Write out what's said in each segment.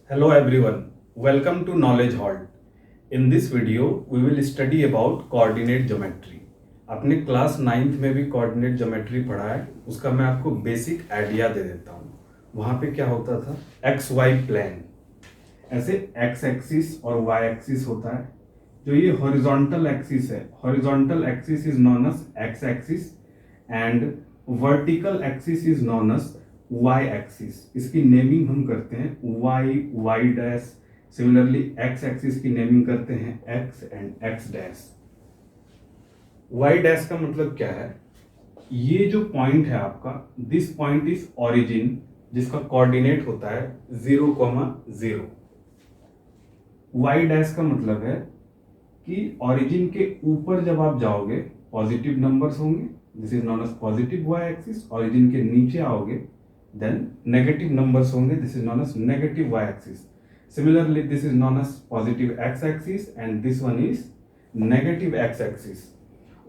Hello everyone, welcome to Knowledge Hall. In this video, we will study about coordinate geometry. आपने class 9th में भी coordinate geometry पढ़ा है, उसका मैं आपको बेसिक आइडिया दे देता हूँ। वहाँ पे क्या होता था, एक्स वाई प्लेन, ऐसे एक्स एक्सिस और वाई एक्सिस होता है। जो ये हॉरिजॉन्टल एक्सिस है, horizontal axis is known as X axis and vertical axis is known as Y axis. इसकी नेमिंग हम करते हैं Y dash. Similarly X axis की नेमिंग करते हैं X and X dash. Y dash का मतलब क्या है, ये जो पॉइंट है आपका, दिस पॉइंट इज ओरिजिन, जिसका कोऑर्डिनेट होता है 0,0। वाई डैश का मतलब है कि ओरिजिन के ऊपर जब आप जाओगे पॉजिटिव नंबर्स होंगे, this is known as positive Y axis. Origin के नीचे आओगे then negative numbers होंगे, this is known as negative y axis. Similarly, this is known as positive x axis and this one is negative x axis.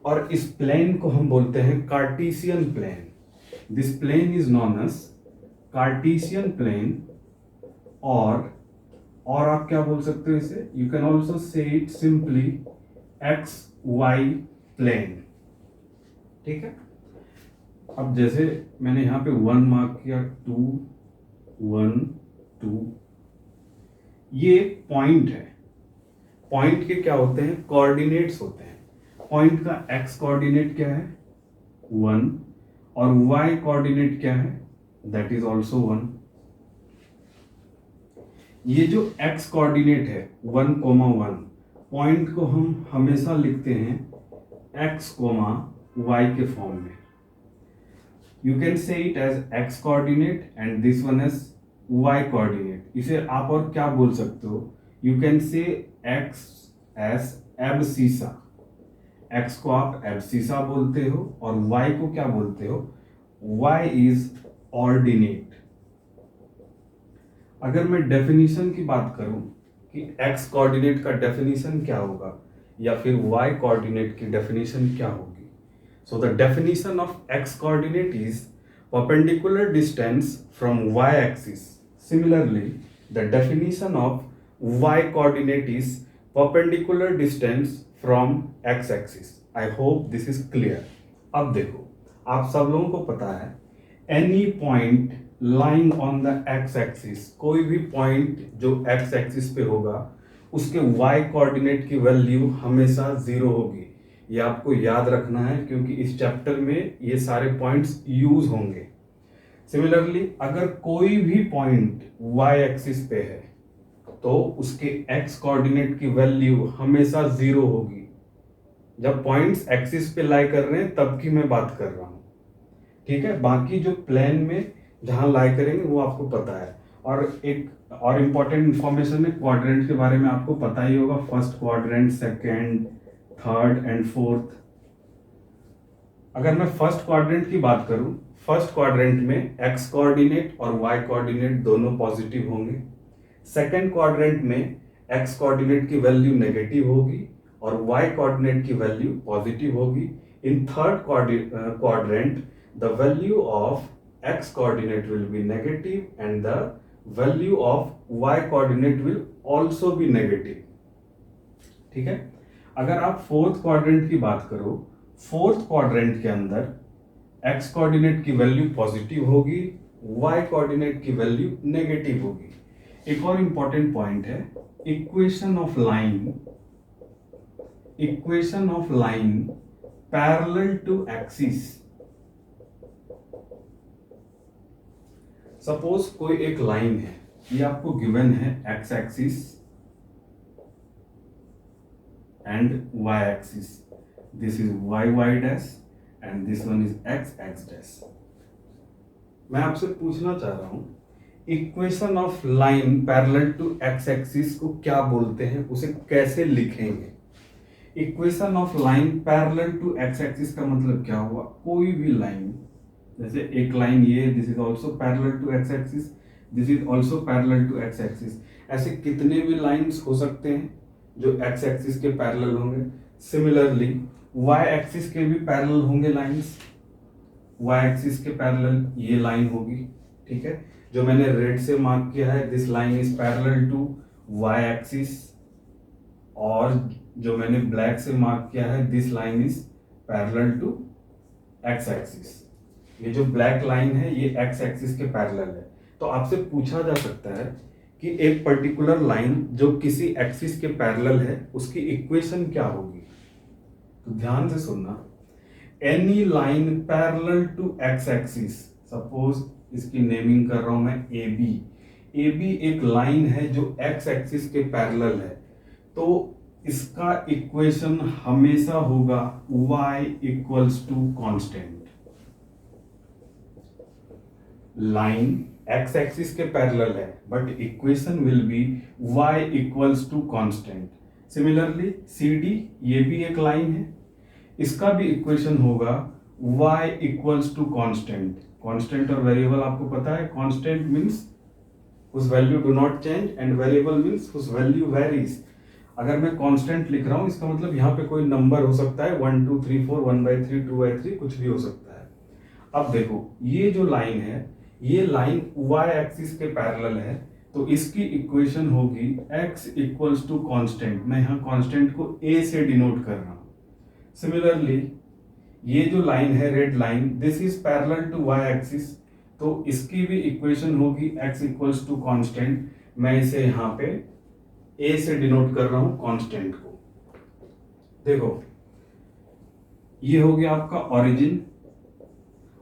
और इस plane को हम बोलते हैं Cartesian plane. This plane is known as Cartesian plane, और आप क्या बोल सकते हो इसे, you can also say it simply X Y plane. ठीक है, अब जैसे मैंने यहाँ पे 1 मार्क किया, 2 1 2, ये पॉइंट है। पॉइंट के क्या होते हैं, कोऑर्डिनेट्स होते हैं। पॉइंट का एक्स कोऑर्डिनेट क्या है 1 और वाई कोऑर्डिनेट क्या है, दैट इज ऑल्सो 1। ये जो एक्स कोऑर्डिनेट है 1,1, पॉइंट को हम हमेशा लिखते हैं एक्स कोमा वाई के फॉर्म में। You can say it as x coordinate and this one as y coordinate. इसे आप और क्या बोल सकते हो, you can say x as abscissa. x को आप abscissa बोलते हो और y को क्या बोलते हो, y is ordinate. अगर मैं डेफिनेशन की बात करूं कि x कोऑर्डिनेट का डेफिनेशन क्या होगा या फिर y कोऑर्डिनेट की डेफिनेशन क्या होगी, so the definition of x coordinate is perpendicular distance from y axis. Similarly, the definition of y coordinate is perpendicular distance from x axis. I hope this is clear. अब देखो, आप सब लोगों को पता है any point lying on the x axis, कोई भी पॉइंट जो x axis पे होगा उसके y कोऑर्डिनेट की वैल्यू हमेशा 0 होगी। ये आपको याद रखना है क्योंकि इस चैप्टर में ये सारे पॉइंट्स यूज होंगे। सिमिलरली, अगर कोई भी पॉइंट y एक्सिस पे है तो उसके x कोऑर्डिनेट की वैल्यू हमेशा 0 होगी। जब पॉइंट्स एक्सिस पे लाई कर रहे हैं तब की मैं बात कर रहा हूं, ठीक है। बाकी जो प्लेन में जहां लाई करेंगे वो आपको पता है। और एक और इम्पोर्टेंट इंफॉर्मेशन है, क्वाड्रेंट के बारे में आपको पता ही होगा, first quadrant, second, third and fourth. अगर मैं फर्स्ट क्वाड्रेंट की बात करूं, फर्स्ट क्वाड्रेंट में एक्स कोऑर्डिनेट और वाई कोऑर्डिनेट दोनों पॉजिटिव होंगे। सेकेंड क्वाड्रेंट में एक्स कोऑर्डिनेट की वैल्यू नेगेटिव होगी और वाई कोऑर्डिनेट की वैल्यू पॉजिटिव होगी। In third quadrant the value of X coordinate will be negative and the value of Y coordinate will also be negative. ठीक है, अगर आप फोर्थ क्वाड्रेंट की बात करो, फोर्थ क्वाड्रेंट के अंदर एक्स कोऑर्डिनेट की वैल्यू पॉजिटिव होगी, वाई कोऑर्डिनेट की वैल्यू नेगेटिव होगी। एक और इंपॉर्टेंट पॉइंट है, equation of line parallel to axis. Suppose कोई एक लाइन है, ये आपको गिवन है X axis and y axis. This is y dash and this one is x dash. मैं आपसे पूछना चाह रहा हूं, equation of line parallel to X axis को क्या बोलते हैं, उसे कैसे लिखेंगे। Equation of line parallel to X axis का मतलब क्या हुआ, कोई भी लाइन, जैसे एक लाइन ये, this is also parallel to X axis, this is also parallel to X axis. ऐसे कितने भी लाइंस हो सकते हैं जो एक्स एक्सिस के पैरेलल होंगे। सिमिलरली वाई एक्सिस के भी पैरेलल होंगे लाइंस, वाई एक्सिस के पैरेलल ये लाइन होगी, ठीक है। जो मैंने रेड से मार्क किया है, this line is parallel to Y axis, और जो मैंने ब्लैक से मार्क किया है, this line is parallel to X axis. ये जो ब्लैक लाइन है ये एक्स एक्सिस के पैरेलल है। तो आपसे पूछा जा सकता है कि एक पर्टिकुलर लाइन जो किसी एक्सिस के पैरेलल है उसकी इक्वेशन क्या होगी। तो ध्यान से सुनना, any line parallel to X axis, suppose इसकी नेमिंग कर रहा हूं मैं ए बी। ए बी एक लाइन है जो एक्स एक्सिस के पैरेलल है, तो इसका इक्वेशन हमेशा होगा y equals to constant. Line X axis के पैरेलल है but equation will be y equals to constant. Similarly C D, ये भी एक लाइन है, इसका भी इक्वेशन होगा y equals to constant. Constant और वेरिएबल आपको पता है, constant means whose value do not change and variable means whose value varies। अगर मैं कांस्टेंट लिख रहा हूं इसका मतलब यहाँ पे कोई नंबर हो सकता है, 1 2 3 4, 1/3, 2/3, कुछ भी हो सकता है। अब देखो ये जो लाइन है, ये लाइन y एक्सिस के पैरेलल है, तो इसकी इक्वेशन होगी x इक्वल्स टू कांस्टेंट। मैं यहाँ कांस्टेंट को a से डिनोट कर रहा हूं। सिमिलरली ये जो लाइन है red line, this is parallel to y axis, तो इसकी भी इक्वेशन होगी x इक्वल्स टू कांस्टेंट। मैं इसे यहाँ पे a से डिनोट कर रहा हूं कांस्टेंट को। देखो ये हो गया आपका ओरिजिन,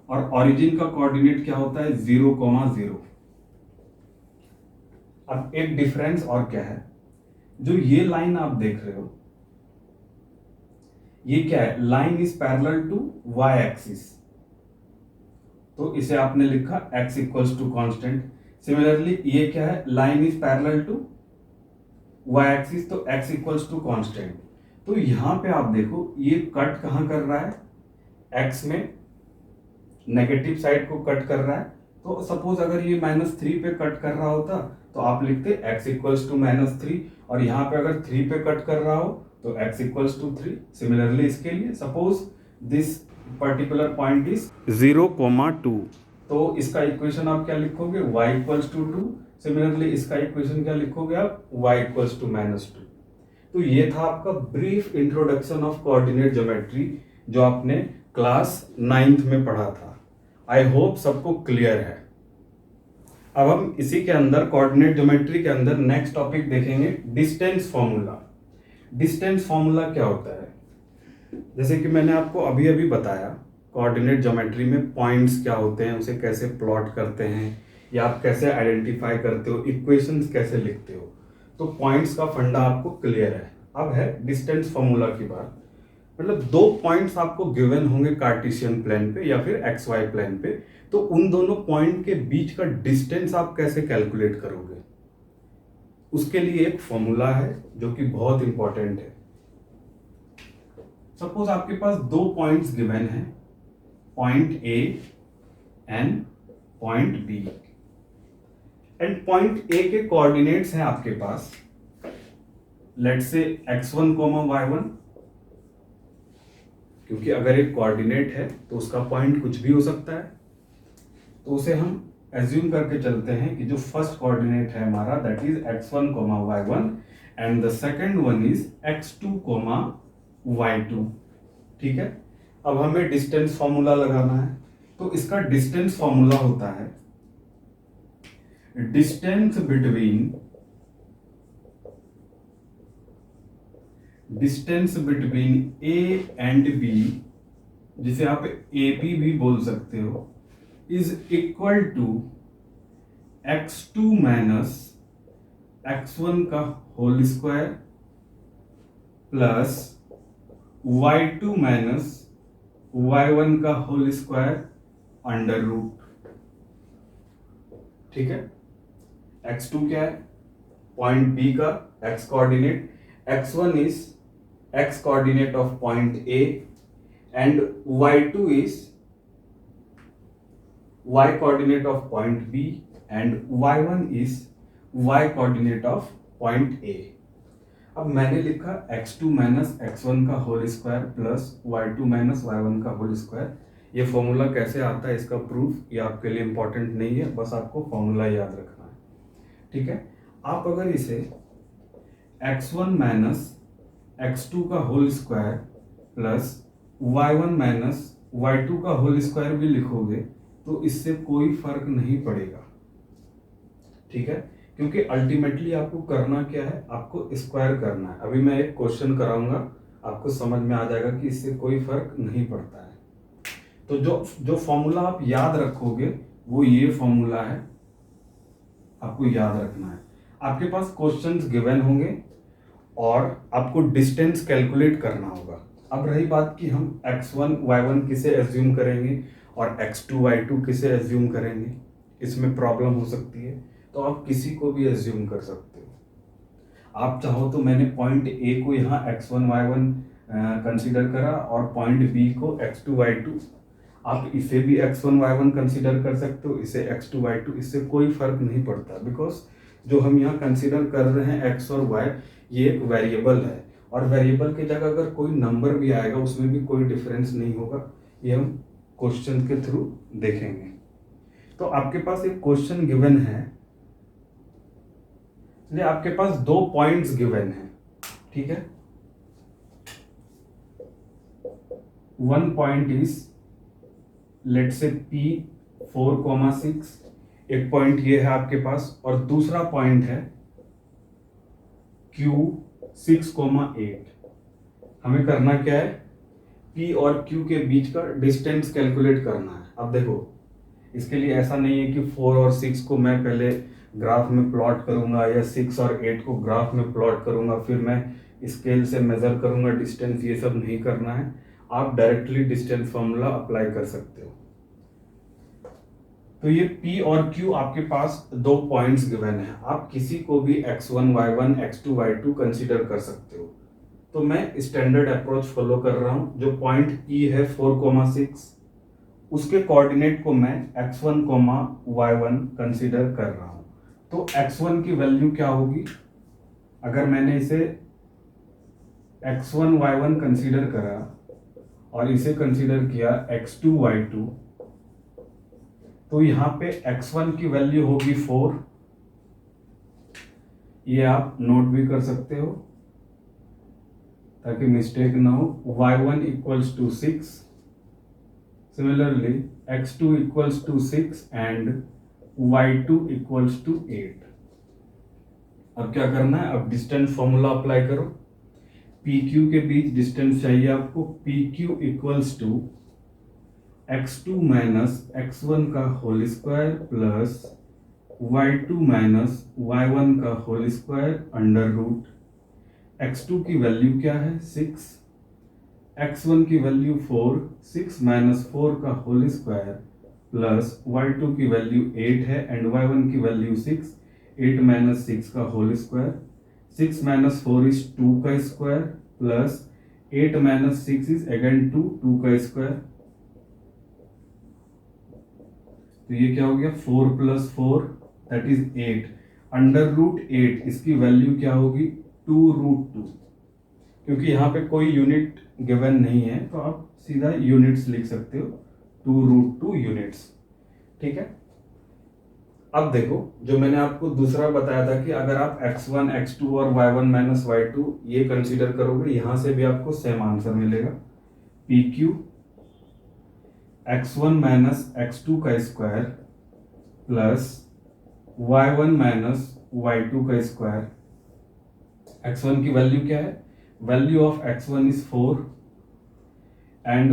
और ओरिजिन का कोऑर्डिनेट क्या होता है, 0,0। अब एक डिफरेंस और क्या है, जो ये लाइन आप देख रहे हो ये क्या है, line is parallel to y axis, तो इसे आपने लिखा x equals to constant. Similarly ये क्या है, line is parallel to y axis, तो x इक्वल्स टू कांस्टेंट। तो यहां पे आप देखो ये कट कहां कर रहा है, x में नेगेटिव साइड को कट कर रहा है। तो सपोज अगर ये -3 पे कट कर रहा होता तो आप लिखते x इक्वल्स टू -3, और यहाँ पे अगर 3 पे कट कर रहा हो तो x इक्वल्स टू 3। सिमिलरली इसके लिए suppose this particular point is 0,2, तो इसका इक्वेशन आप क्या लिखोगे, y इक्वल्स टू 2। सिमिलरली इसका इक्वेशन क्या लिखोगे आप, y इक्वल्स टू -2। तो ये था आपका brief introduction of coordinate geometry जो आपने क्लास 9th में पढ़ा था। आई होप सबको क्लियर है। अब हम इसी के अंदर कोऑर्डिनेट ज्योमेट्री के अंदर नेक्स्ट टॉपिक देखेंगे, डिस्टेंस फॉर्मूला। डिस्टेंस फॉर्मूला क्या होता है, जैसे कि मैंने आपको अभी अभी बताया कोऑर्डिनेट ज्योमेट्री में पॉइंट्स क्या होते हैं, उसे कैसे प्लॉट करते हैं, या आप कैसे आइडेंटिफाई करते हो, इक्वेशंस कैसे लिखते हो। तो पॉइंट्स का फंडा आपको क्लियर है। अब है डिस्टेंस फॉर्मूला की बात, मतलब दो पॉइंट्स आपको गिवन होंगे कार्टेशियन प्लेन पे या फिर एक्स वाई प्लेन पे, तो उन दोनों पॉइंट के बीच का डिस्टेंस आप कैसे कैलकुलेट करोगे, उसके लिए एक फॉर्मूला है जो कि बहुत इंपॉर्टेंट है। सपोज आपके पास दो पॉइंट्स गिवन है, point A and point B, and point A के कोऑर्डिनेट्स हैं आपके पास, लेट्स से x1, y1, क्योंकि अगर एक कोऑर्डिनेट है तो उसका पॉइंट कुछ भी हो सकता है, तो उसे हम एज्यूम करके चलते हैं कि जो फर्स्ट कोऑर्डिनेट है हमारा that is x1, y1 and the second one is x2, y2। ठीक है, अब हमें डिस्टेंस फॉर्मूला लगाना है, तो इसका डिस्टेंस फॉर्मूला होता है distance between A and B, जिसे आप ए बी भी बोल सकते हो, is equal to x2 minus x1 का whole square plus y2 minus y1 का होल स्क्वायर अंडर रूट। ठीक है, x2 क्या है, पॉइंट B का x coordinate, x1 is x coordinate of point A and y2 is y coordinate of point B and y1 is y coordinate of point A। अब मैंने लिखा x2 minus x1 का whole square plus y2 minus y1 का whole square, ये formula कैसे आता है इसका प्रूफ ये आपके लिए इम्पोर्टेंट नहीं है, बस आपको फॉर्मूला याद रखना है, ठीक है। आप अगर इसे x1 माइनस x2 का whole square plus y1 minus y2 का होल स्क्वायर भी लिखोगे तो इससे कोई फर्क नहीं पड़ेगा, ठीक है, क्योंकि अल्टीमेटली आपको करना क्या है, आपको स्क्वायर करना है। अभी मैं एक क्वेश्चन कराऊंगा, आपको समझ में आ जाएगा कि इससे कोई फर्क नहीं पड़ता है। तो जो जो फॉर्मूला आप याद रखोगे वो ये फॉर्मूला है, आपको याद रखना है। आपके पास क्वेश्चंस गिवन होंगे और आपको डिस्टेंस कैलकुलेट करना होगा। अब रही बात कि हम x1 y1 किसे एज्यूम करेंगे और x2 y2 किसे एज्यूम करेंगे, इसमें प्रॉब्लम हो सकती है, तो आप किसी को भी एज्यूम कर सकते हो। आप चाहो तो मैंने पॉइंट ए को यहाँ x1 y1 कंसीडर करा और पॉइंट बी को x2 y2, आप इसे भी x1 y1 कंसीडर कर सकते हो, इसे x2 y2, इससे कोई फर्क नहीं पड़ता, बिकॉज जो हम यहाँ कंसीडर कर रहे हैं x और y ये एक वेरिएबल है, और वेरिएबल की जगह अगर कोई नंबर भी आएगा उसमें भी कोई डिफरेंस नहीं होगा। ये हम क्वेश्चन के थ्रू देखेंगे। तो आपके पास एक क्वेश्चन गिवन है, चलिए आपके पास 2 पॉइंट्स गिवन है, ठीक है। 1 पॉइंट इज लेट से P4,6, एक पॉइंट ये है आपके पास, और दूसरा पॉइंट है Q6,8। हमें करना क्या है, P और Q के बीच का डिस्टेंस कैलकुलेट करना है। अब देखो इसके लिए ऐसा नहीं है कि 4 और 6 को मैं पहले ग्राफ में प्लॉट करूंगा या 6 और 8 को ग्राफ में प्लॉट करूंगा फिर मैं स्केल से मेजर करूंगा डिस्टेंस, ये सब नहीं करना है। आप डायरेक्टली डिस्टेंस फॉर्मूला अप्लाई कर सकते हो। तो ये P और Q आपके पास 2 पॉइंट्स गिवन है, आप किसी को भी x1 y1 x2 y2 consider कर सकते हो। तो मैं स्टैंडर्ड अप्रोच फॉलो कर रहा हूं। जो पॉइंट P है 4,6 उसके कोऑर्डिनेट को मैं x1 y1 कंसीडर कर रहा हूं। तो x1 की वैल्यू क्या होगी, अगर मैंने इसे x1 y1 कंसीडर करा और इसे कंसीडर किया x2 y2, तो यहां पे x1 की वैल्यू होगी 4, ये आप नोट भी कर सकते हो ताकि मिस्टेक ना हो। y1 equals to 6, similarly x2 equals to 6 and y2 equals to 8। अब क्या करना है, अब डिस्टेंस फॉर्मूला अप्लाई करो। PQ के बीच डिस्टेंस चाहिए आपको, PQ equals to x2 minus x1 का whole square plus y2 minus y1 का whole square under root. x2 की वैल्यू क्या है 6, x1 की वैल्यू 4, 6 माइनस 4 का होल स्क्वायर प्लस y2 की वैल्यू 8 है एंड y1 की वैल्यू 6, 8 माइनस 6 का होल स्क्वायर, 6 माइनस 4 इज 2 का square plus 8 minus 6 is again 2 का स्क्वायर। तो ये क्या हो गया 4 plus 4 that is 8 under root 8, इसकी वैल्यू क्या होगी 2√2। क्योंकि यहाँ पे कोई यूनिट गिवन नहीं है तो आप सीधा यूनिट्स लिख सकते हो, 2√2 यूनिट्स, ठीक है। अब देखो जो मैंने आपको दूसरा बताया था कि अगर आप x1 x2 और y1 माइनस y2 ये कंसीडर करोगे, यहां से भी आपको सेम आंसर मिलेगा। PQ x1 माइनस x2 का square plus y1 minus y2 का स्क्वायर। x1 की वैल्यू क्या है, value of x1 is 4 and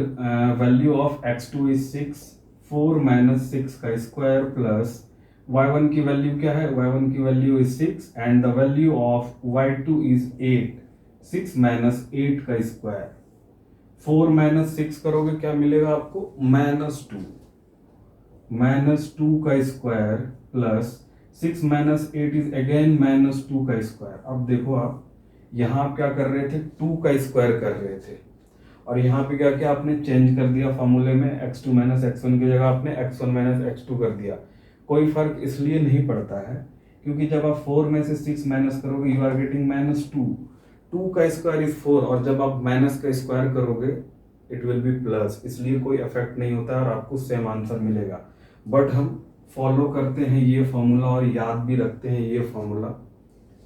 value of x2 is 6, 4 minus 6 का स्क्वायर प्लस y1 की वैल्यू क्या है, y1 की value is 6 and the value of y2 is 8, 6 minus 8 का स्क्वायर। 4 माइनस 6 करोगे क्या मिलेगा आपको -2, -2 का square plus 6 minus 8 is again -2 का स्क्वायर। अब देखो आप यहाँ आप क्या कर रहे थे, 2 का स्क्वायर कर रहे थे और यहाँ पे क्या किया आपने चेंज कर दिया फॉर्मूले में, x2 माइनस x1 की जगह आपने x1 माइनस x2 कर दिया। कोई फर्क इसलिए नहीं पड़ता है क्योंकि जब आप 4 में से 6 माइनस करोगे यू आर गेटिंग -2, 2 का स्क्वायर इज 4 और जब आप माइनस का स्क्वायर करोगे इट विल बी प्लस, इसलिए कोई इफेक्ट नहीं होता है और आपको सेम आंसर मिलेगा। बट हम फॉलो करते हैं ये फॉर्मूला और याद भी रखते हैं ये फॉर्मूला,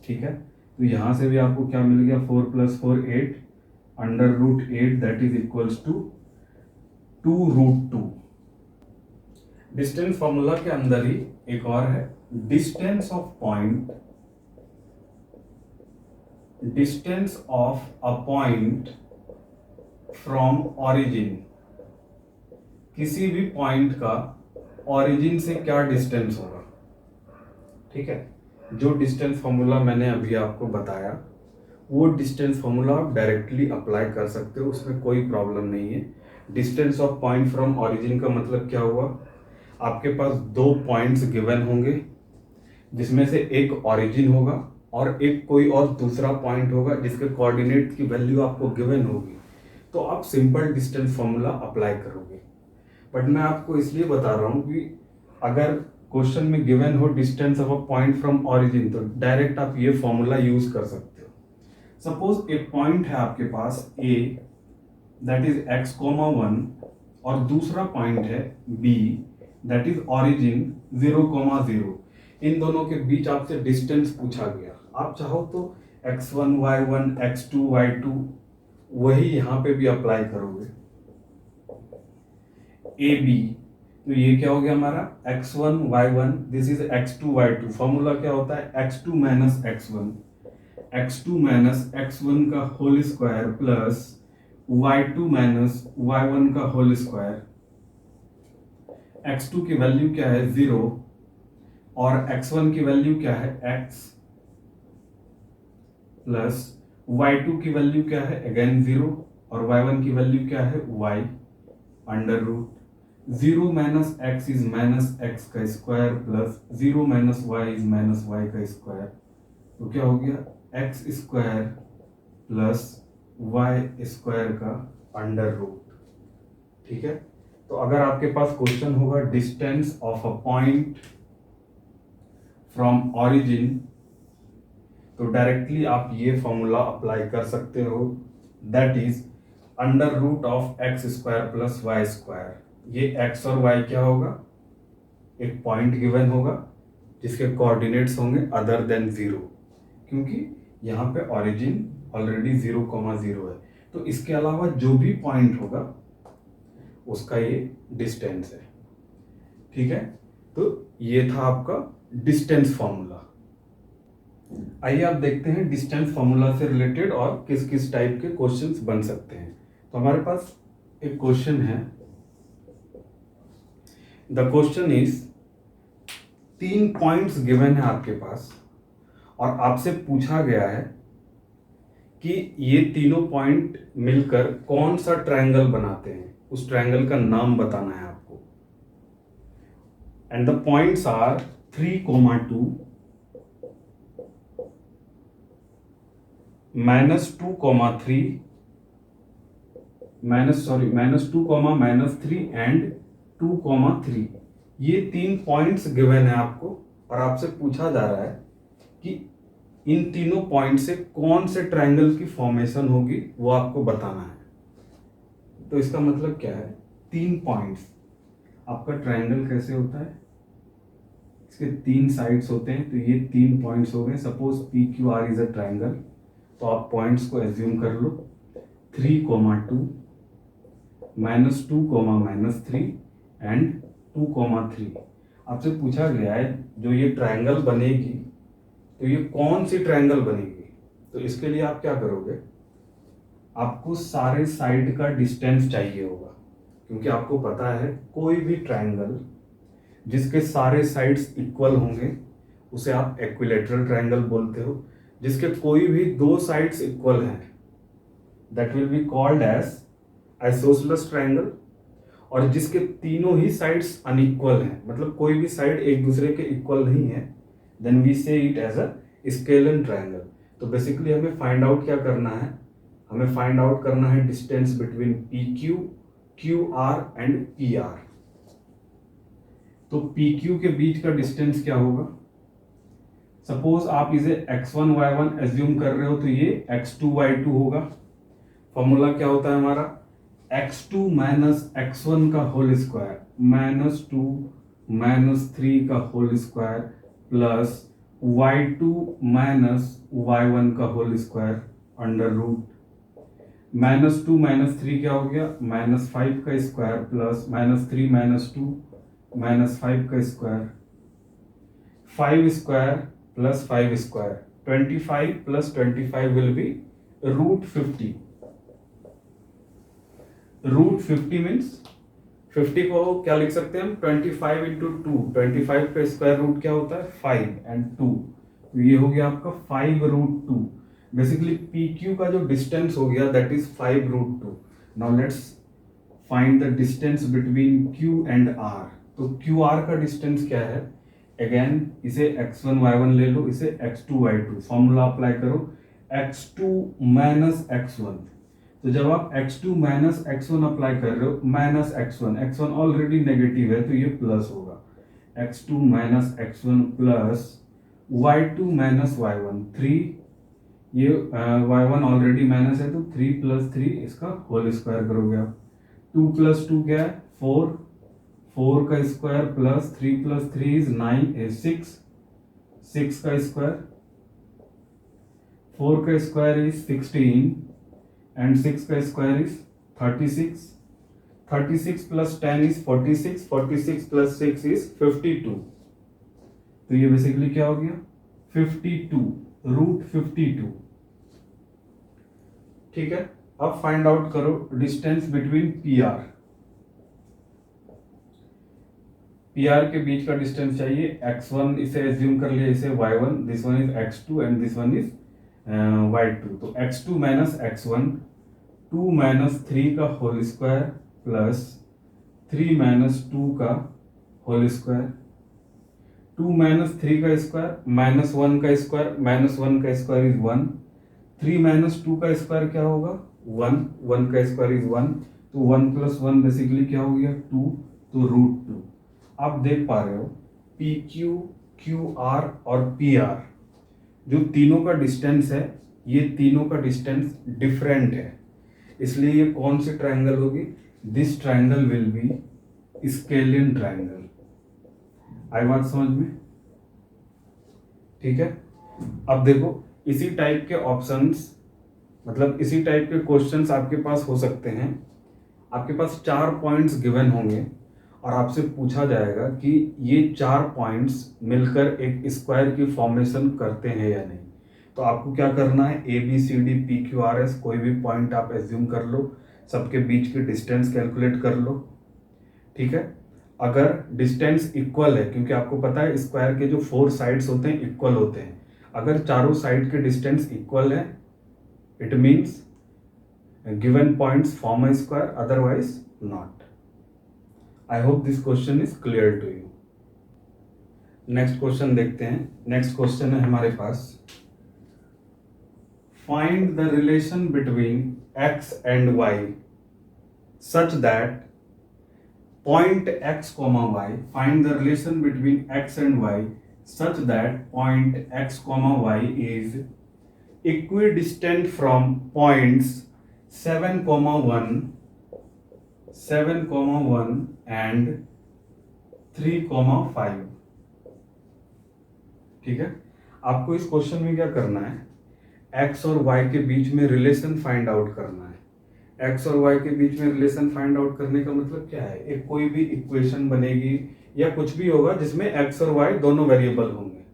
ठीक है। तो यहाँ से भी आपको क्या मिल गया, 4 + 4 8 √8 that is equals to 2√2। Distance formula के अंदर ही एक और है, distance of a point from origin. किसी भी पॉइंट का ऑरिजिन से क्या डिस्टेंस होगा, ठीक है। जो डिस्टेंस फॉर्मूला मैंने अभी आपको बताया वो डिस्टेंस फॉर्मूला आप डायरेक्टली अप्लाई कर सकते हो, उसमें कोई प्रॉब्लम नहीं है। Distance of point from origin का मतलब क्या हुआ, आपके पास दो पॉइंट्स गिवन होंगे जिसमें से एक ऑरिजिन होगा और एक कोई और दूसरा पॉइंट होगा जिसके कोऑर्डिनेट की वैल्यू आपको गिवन होगी, तो आप सिंपल डिस्टेंस फॉर्मूला अप्लाई करोगे। बट मैं आपको इसलिए बता रहा हूँ कि अगर क्वेश्चन में गिवन हो distance of a point from origin तो डायरेक्ट आप ये फॉर्मूला यूज कर सकते हो। सपोज एक पॉइंट है आपके पास ए दैट इज x,1 और दूसरा पॉइंट है b दैट इज ऑरिजिन 0,0। इन दोनों के बीच आपसे डिस्टेंस पूछा गया, आप चाहो तो x1 y1 x2 y2 वही यहां पे भी अप्लाई करोगे। ए बी, तो ये क्या हो गया हमारा x1 y1, this is x2 y2। Formula क्या होता है x2 - x1 का whole square plus y2 - y1 का होल स्क्वायर। x2 की वैल्यू क्या है 0 और x1 की वैल्यू क्या है x प्लस y2 की वैल्यू क्या है अगेन 0 और y1 की वैल्यू क्या है y under root 0 - x is -x का square plus 0 - y is -y का स्क्वायर। तो क्या हो गया x square plus y square का अंडर रूट, ठीक है। तो अगर आपके पास क्वेश्चन होगा distance of a point from origin तो डायरेक्टली आप ये फॉर्मूला अप्लाई कर सकते हो, that is under root of x square plus y square. ये x और y क्या होगा, एक पॉइंट गिवन होगा जिसके कोऑर्डिनेट्स होंगे अदर देन 0, क्योंकि यहाँ पे ऑरिजिन ऑलरेडी 0,0 है, तो इसके अलावा जो भी पॉइंट होगा उसका ये डिस्टेंस है, ठीक है। तो ये था आपका डिस्टेंस फॉर्मूला। आइए आप देखते हैं डिस्टेंस फॉर्मूला से रिलेटेड और किस किस टाइप के क्वेश्चंस बन सकते हैं। तो हमारे पास एक क्वेश्चन है, the question is 3 points given है आपके पास और आपसे पूछा गया है कि ये तीनों पॉइंट मिलकर कौन सा ट्रायंगल बनाते हैं, उस ट्रायंगल का नाम बताना है आपको। And the points are 3, 2 -2, -2, and 2, 3। ये 3 पॉइंट्स गिवन है आपको और आपसे पूछा जा रहा है कि इन तीनों पॉइंट से कौन से ट्रायंगल की फॉर्मेशन होगी वो आपको बताना है। तो इसका मतलब क्या है, 3 पॉइंट्स, आपका ट्रायंगल कैसे होता है, इसके 3 साइड्स होते हैं, तो ये 3 पॉइंट्स हो गए। Suppose PQR is a triangle, तो आप पॉइंट्स को एज्यूम कर लो 3, 2 -2, -3 एंड 2, 3। आपसे पूछा गया है जो ये ट्रायंगल बनेगी तो ये कौन सी ट्रायंगल बनेगी। तो इसके लिए आप क्या करोगे, आपको सारे साइड का डिस्टेंस चाहिए होगा, क्योंकि आपको पता है कोई भी ट्रायंगल जिसके सारे साइड्स इक्वल होंगे उसे आप इक्विलैटरल ट्रायंगल बोलते हो। जिसके कोई भी 2 साइड्स इक्वल हैं that will be called as isosceles triangle, और जिसके तीनों ही साइड्स अनइक्वल हैं, मतलब कोई भी साइड एक दूसरे के इक्वल नहीं है, then we say it as a scalene triangle. तो बेसिकली हमें फाइंड आउट क्या करना है, हमें फाइंड आउट करना है distance between PQ, QR and PR। तो PQ के बीच का डिस्टेंस क्या होगा, सपोज आप इसे x1 y1 एज्यूम कर रहे हो तो ये x2 y2 होगा। फॉर्मूला क्या होता है हमारा x2 माइनस x1 का होल स्क्वायर माइनस 2 माइनस 3 का whole square plus y2 minus y1 का whole square under root minus 2 minus 3 क्या हो गया माइनस 5 का square plus minus 3 minus 2 minus 5 का square 5 square plus 5 square 25 plus 25 will be root 50 root 50 means 50 को क्या लिख सकते हैं हम 25 इंटू 2 25 का स्क्वायर रूट क्या होता है 5 एंड 2 तो ये हो गया आपका 5 रूट 2 बेसिकली पी क्यू का जो डिस्टेंस हो गया that is 5 root 2 now let's find the distance between Q and R तो क्यू आर का डिस्टेंस क्या है अगेन इसे x1 y1 ले लो इसे x2 y2 फॉर्मूला अप्लाई करो x2 माइनस x1 तो जब आप x2 माइनस x1 अप्लाई कर रहे हो माइनस x1 ऑलरेडी नेगेटिव है तो ये प्लस होगा x2 minus x1 plus y2 minus y1 3 ये y1 ऑलरेडी माइनस है तो 3 प्लस 3 इसका होल स्क्वायर करोगे आप 2 प्लस 2 क्या है 4 4 का square plus 3 plus 3 is 9 is 6 6 का स्क्वायर 4 का स्क्वायर इज 16 and 6 का square is 36 36 plus 10 is 46 46 plus 6 is 52 तो ये बेसिकली क्या हो गया 52 रूट 52 ठीक है अब फाइंड आउट करो डिस्टेंस बिटवीन पी आर के बीच का डिस्टेंस चाहिए x1 इसे एज्यूम कर लिया इसे y1 this one is x2 and this one is y2 तो x2 माइनस x1 2 माइनस 3 का होल स्क्वायर प्लस 3 माइनस 2 का होल स्क्वायर 2 माइनस 3 का स्क्वायर माइनस 1 का स्क्वायर माइनस 1 का स्क्वायर इज 1 3 माइनस 2 का स्क्वायर क्या होगा 1 1 का स्क्वायर इज 1 तो 1 प्लस 1 बेसिकली क्या हो गया 2 तो रूट 2 आप देख पा रहे हो पी क्यू क्यू आर और पी आर जो तीनों का डिस्टेंस है ये तीनों का डिस्टेंस डिफरेंट है इसलिए ये कौन सी ट्रायंगल होगी this triangle will be scalene triangle आई बात समझ में ठीक है अब देखो इसी टाइप के ऑप्शंस मतलब इसी टाइप के क्वेश्चंस आपके पास हो सकते हैं आपके पास 4 पॉइंट्स गिवन होंगे और आपसे पूछा जाएगा कि ये 4 पॉइंट्स मिलकर एक स्क्वायर की फॉर्मेशन करते हैं या नहीं तो आपको क्या करना है A B C D P Q R S कोई भी पॉइंट आप एज्यूम कर लो सबके बीच की डिस्टेंस कैलकुलेट कर लो ठीक है अगर डिस्टेंस इक्वल है क्योंकि आपको पता है स्क्वायर के जो 4 साइड्स होते हैं इक्वल होते हैं अगर चारों साइड के डिस्टेंस इक्वल है it means given points form a square otherwise not I hope this question is clear to you next question देखते हैं नेक्स्ट क्वेश्चन है हमारे पास find the relation between x and y such that point x comma y find the relation between x and y such that point x comma y is equidistant from points 7 comma 1 and 3 comma 5 ठीक है आपको इस question में क्या करना है x और y के बीच में रिलेशन फाइंड आउट करना है x और y के बीच में रिलेशन फाइंड आउट करने का मतलब क्या है एक कोई भी इक्वेशन बनेगी या कुछ भी होगा जिसमें x और y दोनों वेरिएबल होंगे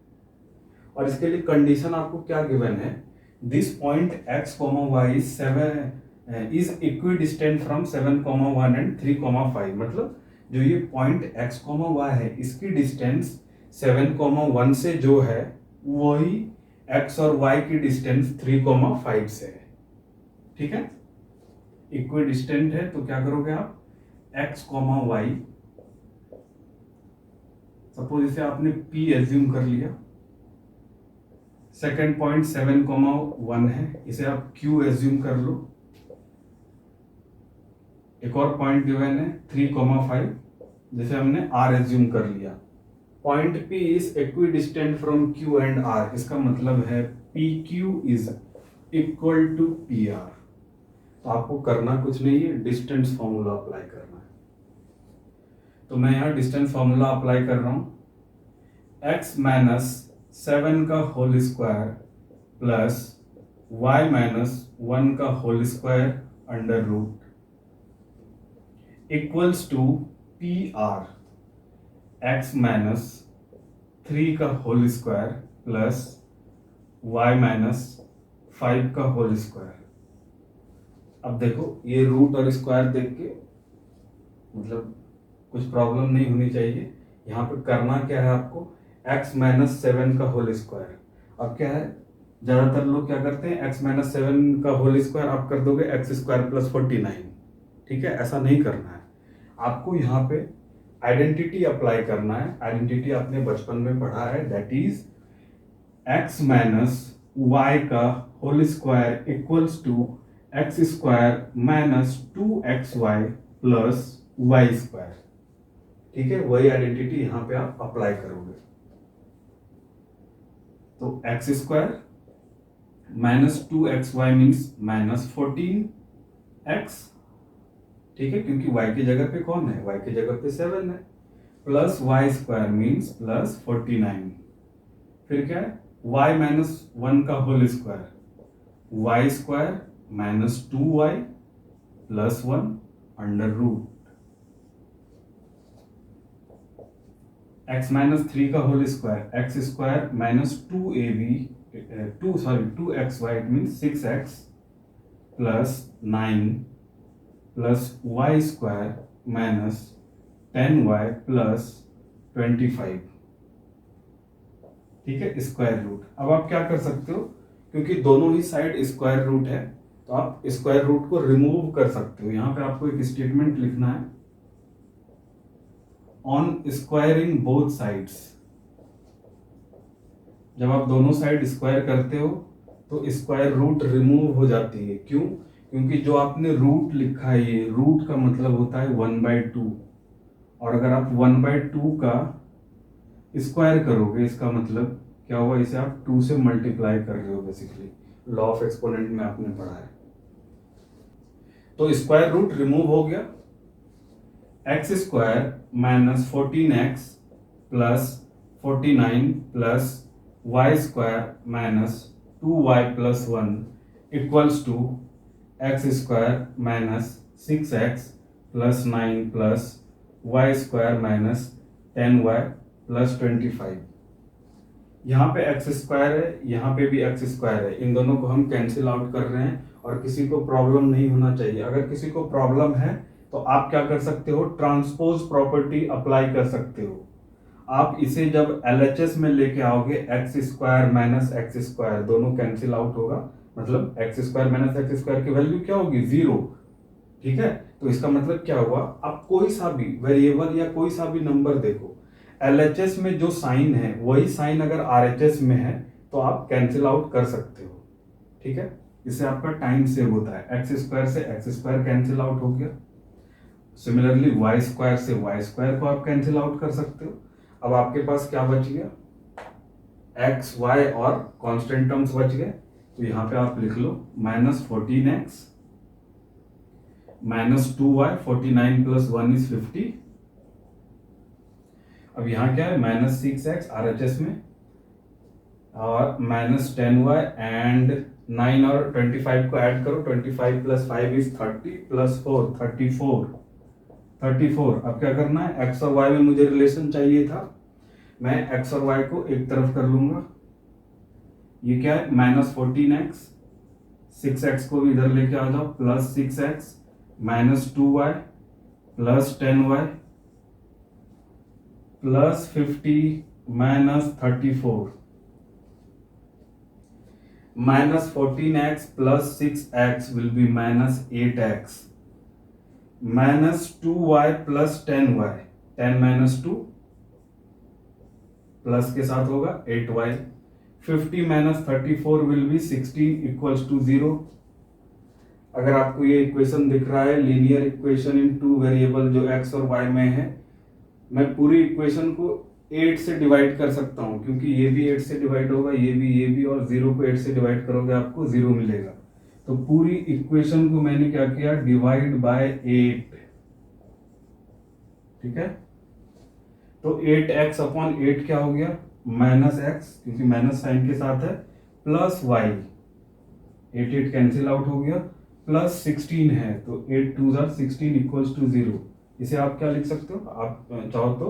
और इसके लिए कंडीशन आपको क्या गिवन है this point x, y is equidistant from 7, 1 and 3, 5 मतलब जो ये पॉइंट x, y है इसकी डिस्टेंस 7, 1 से जो है वही x और y की डिस्टेंस 3, 5 से है ठीक है इक्विडिस्टेंट है तो क्या करोगे आप x, y सपोज इसे आपने p एज्यूम कर लिया सेकेंड पॉइंट 7, 1 है इसे आप q एज्यूम कर लो एक और पॉइंट गिवन है 3, 5 जिसे हमने r एज्यूम कर लिया point P is equidistant from Q and R इसका मतलब है PQ is equal to PR तो आपको करना कुछ नहीं है, डिस्टेंस फॉर्मूला अप्लाई करना है। तो मैं यहाँ डिस्टेंस फॉर्मूला अप्लाई कर रहा हूँ। x माइनस 7 का whole square plus y minus 1 का whole square under root equals to P R x minus 3 का whole square plus y minus 5 का होल स्क्वायर। अब देखो ये रूट और स्क्वायर देख के मतलब कुछ प्रॉब्लम नहीं होनी चाहिए। यहाँ पे करना क्या है आपको, x माइनस 7 का होल स्क्वायर। अब क्या है, ज्यादातर लोग क्या करते हैं, x माइनस 7 का होल स्क्वायर आप कर दोगे एक्स स्क्वायर प्लस 49। ठीक है, ऐसा नहीं करना है आपको। यहाँ पे आइडेंटिटी अप्लाई करना है। आइडेंटिटी आपने बचपन में पढ़ा है, that is x minus Y का whole square equals to X square minus 2xy plus Y square. ठीक है, वही आइडेंटिटी यहाँ पे आप अप्लाई करोगे। तो x square minus 2xy means minus 14x। ठीक है, क्योंकि y की जगह पे कौन है, y की जगह पे 7 है। Plus Y square means plus 49। फिर क्या है, y माइनस 1 का whole square, Y square minus 2y plus 1 under root x minus 3 का whole square, X square minus 2xy it means 6x plus 9 plus Y square minus 10y plus 25। ठीक है, square root. अब आप क्या कर सकते हो, क्योंकि दोनों ही साइड स्क्वायर रूट है तो आप स्क्वायर रूट को रिमूव कर सकते हो। यहां पे आपको एक स्टेटमेंट लिखना है, ऑन स्क्वायरिंग बोथ साइड्स। जब आप दोनों साइड स्क्वायर करते हो तो स्क्वायर रूट रिमूव हो जाती है। क्यों? क्योंकि जो आपने रूट लिखा है, ये रूट का मतलब होता है 1/2, और अगर आप 1/2 का स्क्वायर करोगे इसका मतलब क्या हुआ, इसे आप 2 से मल्टीप्लाई कर रहे हो। बेसिकली लॉ ऑफ एक्सपोनेंट में आपने पढ़ा है। तो स्क्वायर रूट रिमूव हो गया, X square minus 14x plus 49 plus Y square minus 2y plus 1 equals to X square minus 6x plus 9 plus Y square minus 10y plus 25। यहाँ पे x square है, यहाँ पे भी एक्स स्क्वायर है, इन दोनों को हम कैंसिल आउट कर रहे हैं और किसी को प्रॉब्लम नहीं होना चाहिए। अगर किसी को प्रॉब्लम है तो आप क्या कर सकते हो, ट्रांसपोज प्रॉपर्टी अप्लाई कर सकते हो। आप इसे जब LHS में लेके आओगे, x square minus x square दोनों कैंसिल आउट होगा, मतलब x square minus x square की वैल्यू क्या होगी, 0। ठीक है, तो इसका मतलब क्या हुआ, आप कोई सा भी वेरिएबल या कोई सा भी नंबर देखो, LHS में जो साइन है वही साइन अगर RHS में है तो आप कैंसिल आउट कर सकते हो। ठीक है, इससे आपका टाइम सेव होता है। एक्स स्क्वायर से एक्स स्क्वायर कैंसिल आउट हो गया। सिमिलरली वाई स्क्वायर से वाई स्क्वायर को आप कैंसिल आउट कर सकते हो। अब आपके पास क्या बच गया, एक्स वाई और कांस्टेंट टर्म्स बच गए। तो यहां पे आप लिख लो minus 14x minus 2y, 49 plus 1 is 50। अब यहां क्या है, माइनस 6x RHS में और माइनस 10y एंड 9 और 25 को ऐड करो, 25 प्लस 5 इज 30 प्लस 4 34। अब क्या करना है, x और y में मुझे रिलेशन चाहिए था, मैं x और y को एक तरफ कर लूंगा। ये क्या है, माइनस 14x, 6x को भी इधर लेके आ जाओ, plus 6x minus 2y plus 10y plus 50 minus 34। Minus 14x plus 6x will be minus 8x minus 2y plus 10y, 10 minus 2 plus के साथ होगा 8y। 50 minus 34 will be 16 equals to 0। अगर आपको ये इक्वेशन दिख रहा है, लीनियर इक्वेशन इन 2 वेरिएबल जो x और y में है, मैं पूरी इक्वेशन को 8 से डिवाइड कर सकता हूं, क्योंकि ये भी 8 से डिवाइड होगा, ये भी, और 0 को 8 से डिवाइड करोगे आपको 0 मिलेगा। तो पूरी इक्वेशन को मैंने क्या किया, डिवाइड बाय 8, ठीक है। तो 8x अपॉन 8 क्या हो गया, माइनस एक्स, क्योंकि माइनस साइन के साथ है, प्लस वाई, 8 कैंसिल आउट हो गया, प्लस 16 है, तो 8 2 जार 16 इक्वल्स टू 0। इसे आप क्या लिख सकते हो, आप चाहो तो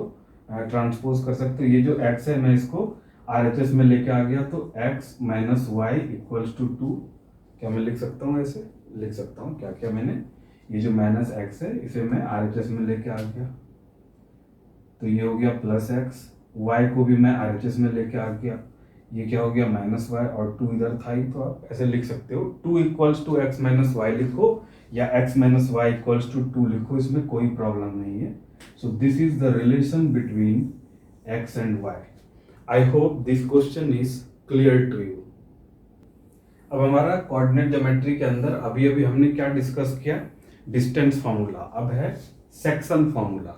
ट्रांसपोज कर सकते हो। ये जो x है मैं इसको RHS में लेके आ गया, तो x minus Y equals to 2। क्या मैं लिख सकता हूँ, ऐसे लिख सकता हूँ, क्या क्या मैंने, ये जो माइनस x है इसे मैं RHS में लेके आ गया, तो ये हो गया प्लस एक्स, वाई को भी मैं RHS में लेके आ गया, ये क्या हो गया माइनस वाई, और 2 इधर था ही, तो आप ऐसे लिख सकते हो 2 equals to X minus Y लिखो, या x minus Y equals to 2 लिखो, इसमें कोई प्रॉब्लम नहीं है। So this is the relation between x and y। I hope this question is clear to you. अब हमारा कोऑर्डिनेट ज्योमेट्री के अंदर अभी अभी हमने क्या डिस्कस किया, डिस्टेंस फॉर्मूला, अब है सेक्शन फॉर्मूला।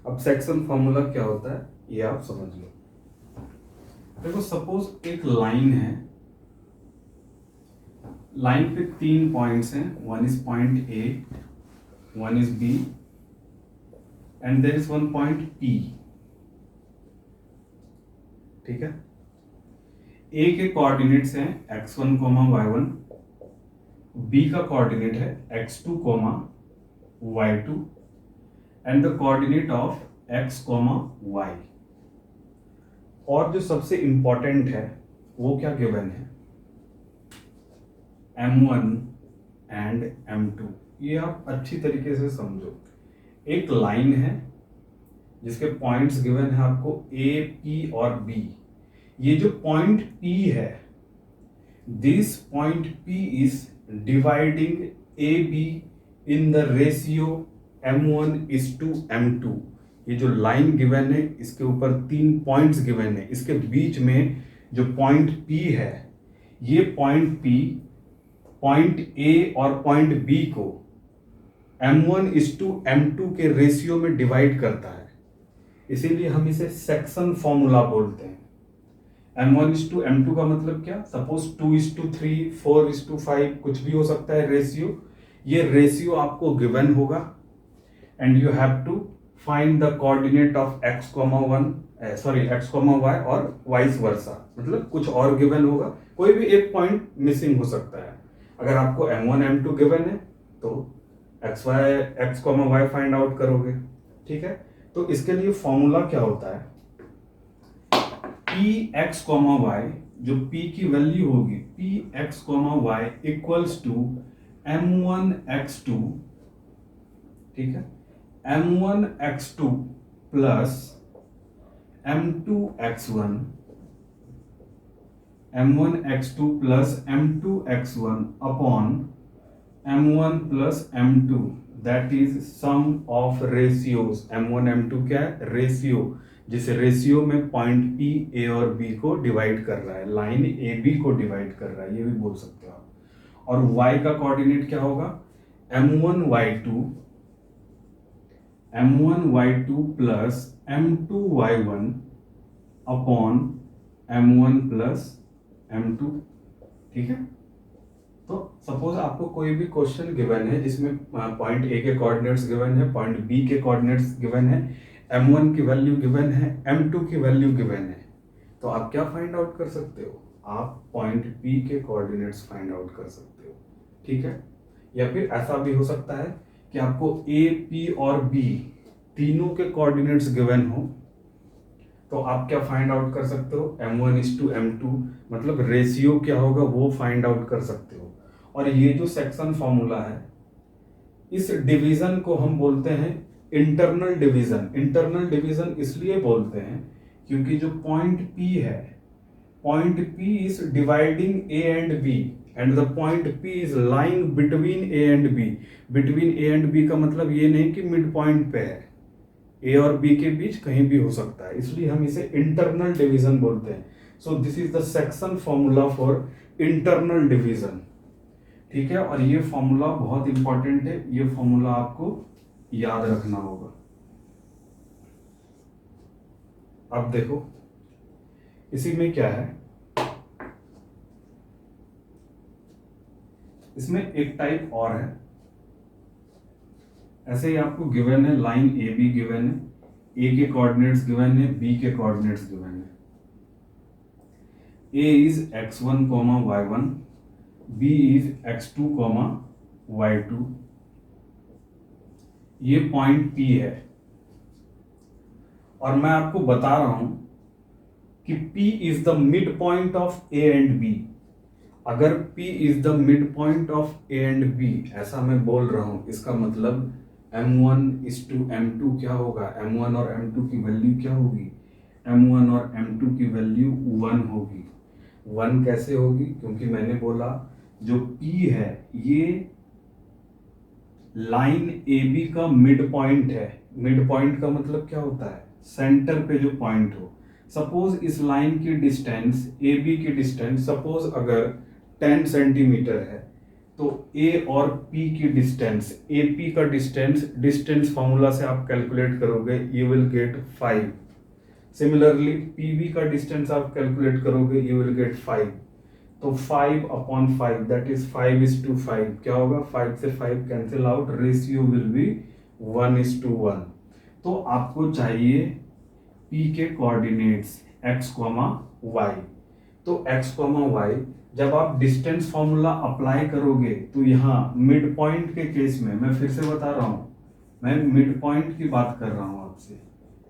अब सेक्शन फॉर्मूला क्या होता है ये आप समझ लो। देखो सपोज एक लाइन है, लाइन पे 3 पॉइंट्स हैं, one is point A, one is B, and there is one point P, ठीक है। ए के कोऑर्डिनेट्स हैं x1, y1, बी का कोऑर्डिनेट है x2, y2, and the coordinate of x, y। और जो सबसे इंपॉर्टेंट है वो क्या गिवन है, m1 एंड m2। ये आप अच्छी तरीके से समझो। एक लाइन है जिसके पॉइंट्स गिवन है आपको a, p और b। ये जो पॉइंट p है, this point p is dividing a b in the ratio m1:m2। ये जो लाइन गिवन है इसके ऊपर 3 पॉइंट्स गिवन है, इसके बीच में जो पॉइंट P है, ये पॉइंट P पॉइंट A और पॉइंट B को m1:m2 के रेशियो में डिवाइड करता है, इसीलिए हम इसे सेक्शन फॉर्मूला बोलते हैं। m1:m2 का मतलब क्या, सपोज 2:3, 4:5 कुछ भी हो सकता है रेशियो। ये रेशियो आपको गिवन होगा and you have to find the coordinate of x, y और वाइस वर्सा, मतलब कुछ और गिवन होगा, कोई भी एक पॉइंट मिसिंग हो सकता है। अगर आपको m1 m2 गिवन है तो x, y फाइंड आउट करोगे, ठीक है। तो इसके लिए फॉर्मूला क्या होता है, px, y, जो p की वैल्यू होगी px, y equals to m1x2, ठीक है, m1x2 plus m2x1, m1x2 plus m2x1 upon m1 plus m2, that is sum of ratios. m1 m2 क्या है, रेशियो, जिस रेशियो में पॉइंट P A और B को डिवाइड कर रहा है, लाइन AB को डिवाइड कर रहा है, ये भी बोल सकते हो आप। और y का कोऑर्डिनेट क्या होगा, m1y2 plus m2y1 upon m1 plus m2, ठीक है। तो सपोज आपको कोई भी क्वेश्चन गिवन है जिसमें पॉइंट A के कोऑर्डिनेट्स गिवन है, पॉइंट B के कोऑर्डिनेट्स गिवन है, m1 की वैल्यू गिवन है, m2 की वैल्यू गिवन है, तो आप क्या फाइंड आउट कर सकते हो, आप पॉइंट P के कोऑर्डिनेट्स फाइंड आउट कर सकते हो, ठीक है। या फिर ऐसा भी हो सकता है कि आपको A, P और B तीनों के कोऑर्डिनेट्स गिवन हो, तो आप क्या फाइंड आउट कर सकते हो, m1:m2, मतलब रेशियो क्या होगा वो फाइंड आउट कर सकते हो। और ये जो सेक्शन फॉर्मूला है, इस डिवीजन को हम बोलते हैं इंटरनल डिवीजन। इंटरनल डिवीजन इसलिए बोलते हैं क्योंकि जो पॉइंट P है, point P is dividing A and B and the point P is lying between A and B। Between A and B का मतलब ये नहीं कि मिड पॉइंट पे है, A और B के बीच कहीं भी हो सकता है, इसलिए हम इसे इंटरनल डिवीजन बोलते हैं। सो this is the section formula for internal division, ठीक है। और ये फॉर्मूला बहुत इंपॉर्टेंट है, ये फॉर्मूला आपको याद रखना होगा। अब देखो इसी में क्या है, इसमें एक टाइप और है, ऐसे ही आपको गिवन है लाइन ए बी गिवन है, ए के कोऑर्डिनेट्स गिवन है, बी के कोऑर्डिनेट्स गिवन है। A is x1, y1, b is x2, y2। ये पॉइंट P है और मैं आपको बता रहा हूं कि P is the mid point of A and B। अगर P is the mid point of A and B ऐसा मैं बोल रहा हूं, इसका मतलब M1:M2 क्या होगा, M1 और M2 की वैल्यू क्या होगी, M1 और M2 की वैल्यू 1 होगी। 1 कैसे होगी, क्योंकि मैंने बोला जो P है ये लाइन AB का मिड पॉइंट है। मिड पॉइंट का मतलब क्या होता है, सेंटर पे जो पॉइंट हो। सपोज इस लाइन की डिस्टेंस AB की डिस्टेंस सपोज अगर 10 सेंटीमीटर है, तो A और P की डिस्टेंस, AP का डिस्टेंस फॉर्मूला से आप कैलकुलेट करोगे, you will get 5। Similarly PB का डिस्टेंस आप कैलकुलेट करोगे, यू विल गेट 5। तो 5/5 दैट इज 5:5 क्या होगा, 5 से 5 cancel out, ratio will be 1:1। तो आपको चाहिए P के कोऑर्डिनेट्स x, y। तो x, y जब आप डिस्टेंस फॉर्मूला अप्लाई करोगे तो यहाँ मिड पॉइंट के केस में, मैं फिर से बता रहा हूँ, मैं मिड पॉइंट की बात कर रहा हूँ आपसे।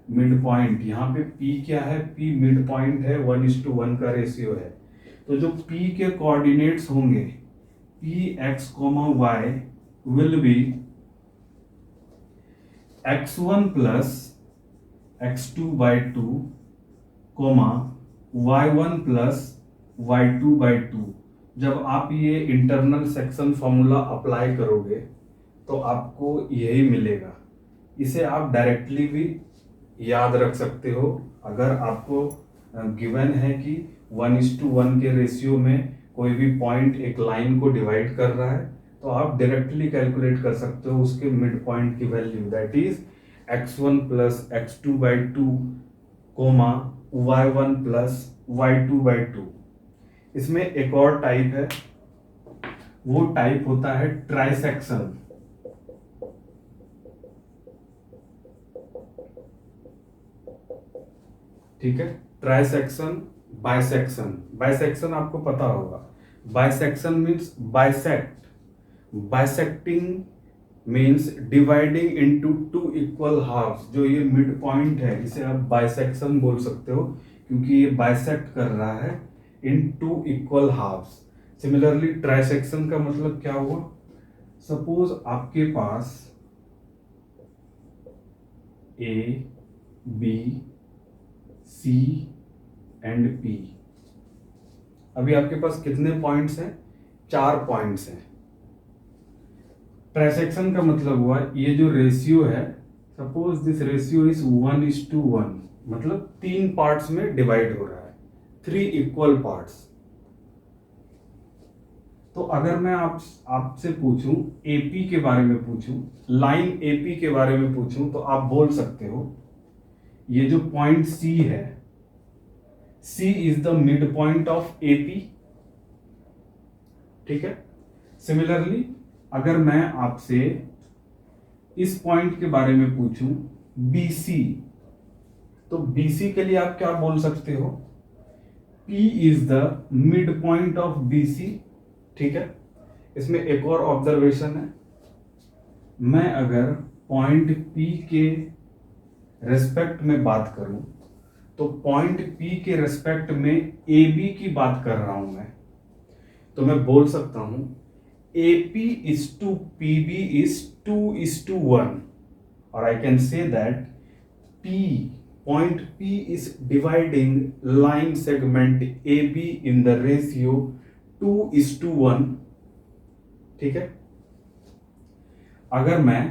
मिड पॉइंट यहाँ पे P क्या है, P मिड पॉइंट है, 1:1 का रेशियो है। तो जो P के कोऑर्डिनेट्स होंगे Px, y will be x1 plus x2/2, y1 plus y2/2। जब आप ये इंटरनल सेक्शन फॉर्मूला अप्लाई करोगे तो आपको यही मिलेगा। इसे आप डायरेक्टली भी याद रख सकते हो। अगर आपको गिवन है कि 1:1 के रेशियो में कोई भी पॉइंट एक लाइन को डिवाइड कर रहा है, तो आप डायरेक्टली कैलकुलेट कर सकते हो उसके मिड पॉइंट की value, that is x1 plus x2/2, y1 plus y2/2। इसमें एक और टाइप है, वो टाइप होता है ट्राइसेक्शन। ठीक है, ट्राइसेक्शन, बाइसेक्शन। बाइसेक्शन आपको पता होगा, bisection means bisect, bisecting means dividing into 2 equal halves. जो ये मिड पॉइंट है इसे आप बाइसेक्शन बोल सकते हो, क्योंकि ये बाइसेक्ट कर रहा है इन 2 इक्वल हाफ्स। सिमिलरली ट्राइसेक्शन का मतलब क्या हुआ, सपोज आपके पास A, B, C and P। अभी आपके पास कितने पॉइंट्स हैं, 4 पॉइंट्स हैं। ट्राइसेक्शन का मतलब हुआ ये जो रेशियो है, सपोज दिस रेशियो इज 1:1, मतलब 3 पार्ट्स में डिवाइड हो रहा है, 3 इक्वल पार्ट्स। तो अगर मैं आपसे पूछूं AP के बारे में पूछूं, लाइन AP के बारे में पूछूं, तो आप बोल सकते हो ये जो पॉइंट C है, C is the mid point of AP। ठीक है, सिमिलरली अगर मैं आपसे इस पॉइंट के बारे में पूछूं BC, तो BC के लिए आप क्या बोल सकते हो, P is the mid point of BC। ठीक है, इसमें एक और ऑब्जर्वेशन है, मैं अगर पॉइंट P के रेस्पेक्ट में बात करूं, तो पॉइंट P के रेस्पेक्ट में AB की बात कर रहा हूं मैं, तो मैं बोल सकता हूं AP is to PB is 2:1, or I can say that point P is dividing line segment AB in the ratio 2:1। ठीक है, अगर मैं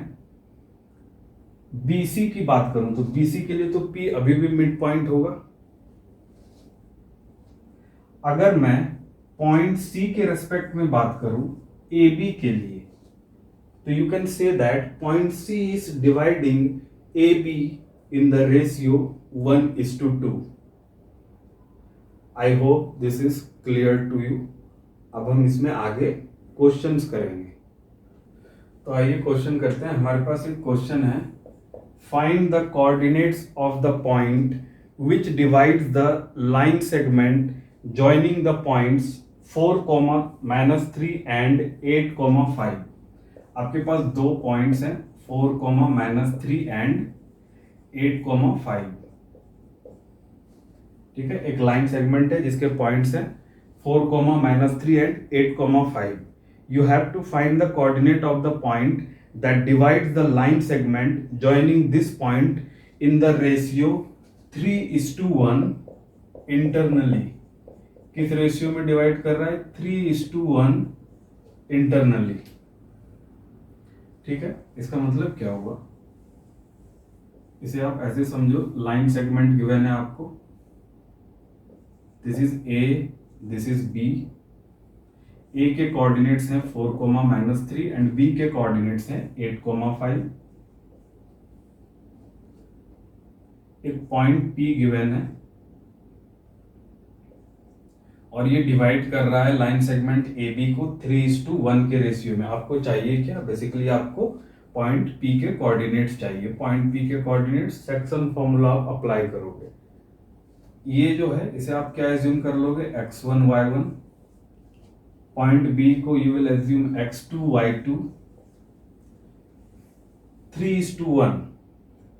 BC की बात करूं, तो BC के लिए तो P अभी भी मिड पॉइंट होगा। अगर मैं पॉइंट C के रेस्पेक्ट में बात करूं AB के लिए, तो you can say that point C is dividing AB in the ratio 1:2। I hope this is clear to you. अब हम इसमें आगे क्वेश्चंस करेंगे। तो आइए क्वेश्चन करते हैं। हमारे पास एक क्वेश्चन है, find the coordinates of the point which divides the line segment joining the points 4, -3 and 8, 5। आपके पास दो पॉइंट्स हैं 4, -3 एंड 8, 5। ठीक है, एक लाइन सेगमेंट है जिसके पॉइंट्स हैं 4, -3 and 8, 5। You have to find the coordinate of the point that divides the line segment joining this point in the ratio 3:1 internally। किस रेशियो में डिवाइड कर रहा है? 3:1 इंटरनली। ठीक है, इसका मतलब क्या होगा? इसे आप ऐसे समझो, लाइन सेगमेंट गिवन है आपको, this is A, this is B. A के कोऑर्डिनेट्स हैं 4, -3 एंड बी के कोऑर्डिनेट्स हैं 8, 5। एक पॉइंट पी गिवन है और ये डिवाइड कर रहा है लाइन सेगमेंट ए बी को 3:1 के रेशियो में। आपको चाहिए क्या? बेसिकली आपको पॉइंट पी के कोऑर्डिनेट्स चाहिए। पॉइंट पी के कोऑर्डिनेट्स सेक्शन फॉर्मूला आप अप्लाई करोगे। ये जो है इसे आप क्या एज्यूम कर लोगे? x1 y1। पॉइंट बी को you will assume x2 y2। 3:1।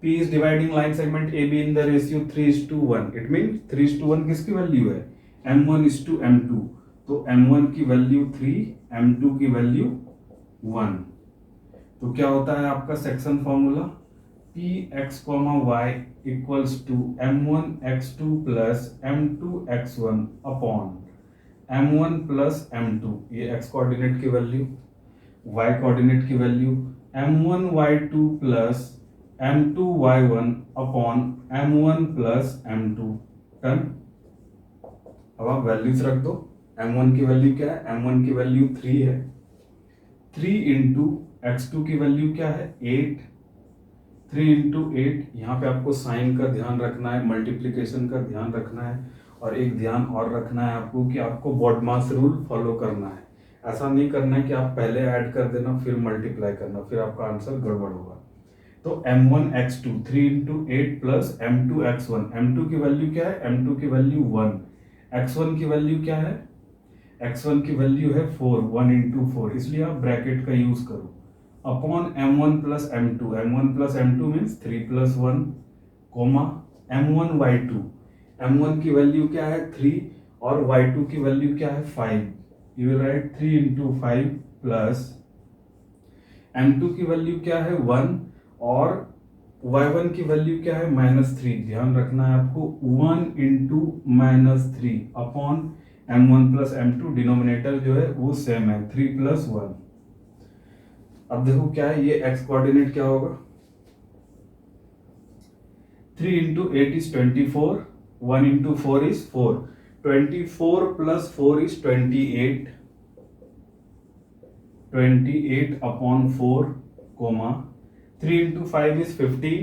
P is dividing line segment AB in the ratio 3:1। It means 3:1 किसकी वैल्यू है? M1:M2। तो M1 की वैल्यू 3, M2 की वैल्यू 1। तो क्या होता है आपका section formula? Px, y equals to M1x2 plus M2x1 upon M1 plus M2। ये x कोऑर्डिनेट की वैल्यू, y कोऑर्डिनेट की value M1 y2 plus M2 y1 upon M1 plus M2। Done. अब आप वैल्यूज रख दो। M1 की value क्या है? M1 की वैल्यू 3 है। 3 इंटू x2 की वैल्यू क्या है? 8। 3 इंटू 8, यहाँ पे आपको साइन का ध्यान रखना है, मल्टीप्लीकेशन का ध्यान रखना है, और एक ध्यान और रखना है आपको कि आपको बॉडमास रूल फॉलो करना है। ऐसा नहीं करना है कि आप पहले ऐड कर देना फिर मल्टीप्लाई करना, फिर आपका आंसर गड़बड़ होगा। तो M1x2 3 into 8 plus M2x1। M2 की वैल्यू क्या है? M2 की वैल्यू 1। x1 की वैल्यू क्या है? x1 की वैल्यू है 4। 1 इंटू 4, इसलिए आप ब्रैकेट का यूज करो, upon M1 plus M2। M1 plus M2 means 3 plus 1, comma M1 y2। M1 की वैल्यू क्या है? 3 और y2 की वैल्यू क्या है? 5। You will right 3 into 5 plus M2 की वैल्यू क्या है? 1 और y1 की वैल्यू क्या है? -3। ध्यान रखना है आपको, 1 into -3 upon M1 plus M2। Denominator जो है वो सेम है, 3 प्लस 1। अब देखो क्या है, ये x कोऑर्डिनेट क्या होगा? 3 into 8 is 24। 1 into 4 is 4. 24 plus 4 is 28. 28 upon 4, comma 3 into 5 is 15.